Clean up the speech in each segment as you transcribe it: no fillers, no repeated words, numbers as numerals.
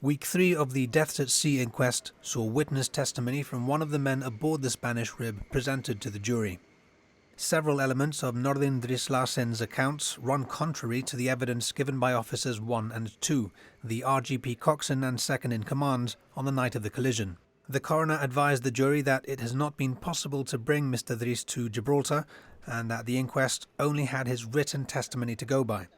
Week 3 of the Deaths at Sea inquest saw witness testimony from one of the men aboard the Spanish RHIB presented to the jury. Several elements of Nordin Dris Lahsen's accounts run contrary to the evidence given by officers 1 and 2, the RGP coxswain and second-in-command, on the night of the collision. The coroner advised the jury that it has not been possible to bring Mr. Dris to Gibraltar and that the inquest only had his written testimony to go by.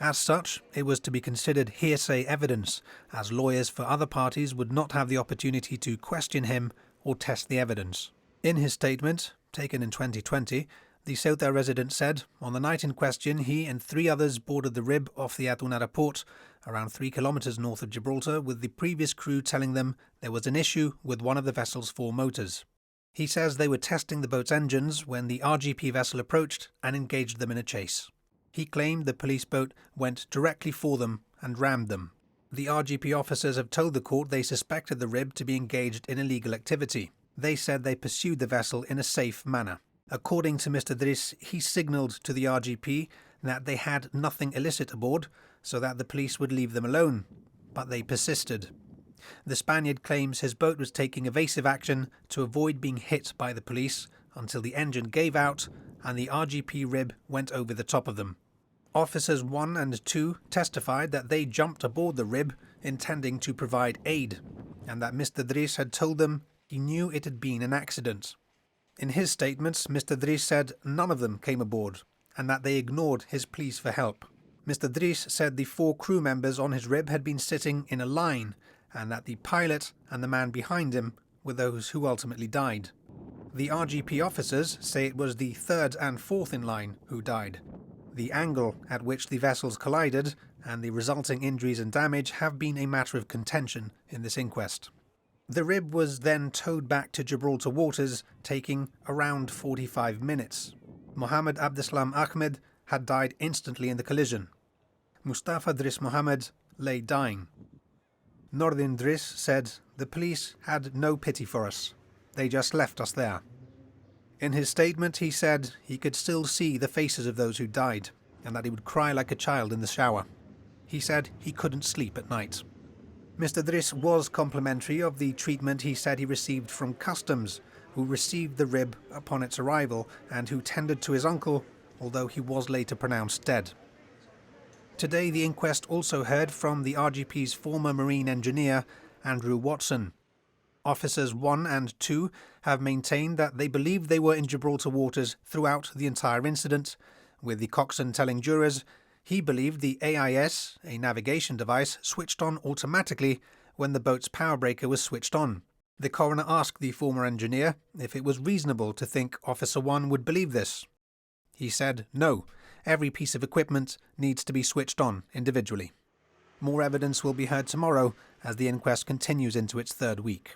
As such, it was to be considered hearsay evidence, as lawyers for other parties would not have the opportunity to question him or test the evidence. In his statement, taken in 2020, the Ceuta resident said, on the night in question, he and 3 others boarded the RHIB off the Atunara port, around 3 kilometres north of Gibraltar, with the previous crew telling them there was an issue with one of the vessel's 4 motors. He says they were testing the boat's engines when the RGP vessel approached and engaged them in a chase. He claimed the police boat went directly for them and rammed them. The RGP officers have told the court they suspected the RHIB to be engaged in illegal activity. They said they pursued the vessel in a safe manner. According to Mr. Dris, he signalled to the RGP that they had nothing illicit aboard, so that the police would leave them alone, but they persisted. The Spaniard claims his boat was taking evasive action to avoid being hit by the police until the engine gave out and the RGP RHIB went over the top of them. Officers 1 and 2 testified that they jumped aboard the RHIB intending to provide aid, and that Mr. Dris had told them he knew it had been an accident. In his statements, Mr. Dris said none of them came aboard, and that they ignored his pleas for help. Mr. Dris said the 4 crew members on his RHIB had been sitting in a line, and that the pilot and the man behind him were those who ultimately died. The RGP officers say it was the 3rd and 4th in line who died. The angle at which the vessels collided and the resulting injuries and damage have been a matter of contention in this inquest. The RHIB was then towed back to Gibraltar waters, taking around 45 minutes. Mohamed Abdeslam Ahmed had died instantly in the collision. Mustafa Dris Mohamed lay dying. Nordin Dris said, "The police had no pity for us. They just left us there." In his statement, he said he could still see the faces of those who died, and that he would cry like a child in the shower. He said he couldn't sleep at night. Mr. Dris was complimentary of the treatment he said he received from customs, who received the RHIB upon its arrival and who tended to his uncle, although he was later pronounced dead. Today, the inquest also heard from the RGP's former marine engineer, Andrew Watson. Officers 1 and 2 have maintained that they believed they were in Gibraltar waters throughout the entire incident, with the coxswain telling jurors he believed the AIS, a navigation device, switched on automatically when the boat's power breaker was switched on. The coroner asked the former engineer if it was reasonable to think Officer 1 would believe this. He said, "No, every piece of equipment needs to be switched on individually." More evidence will be heard tomorrow as the inquest continues into its 3rd week.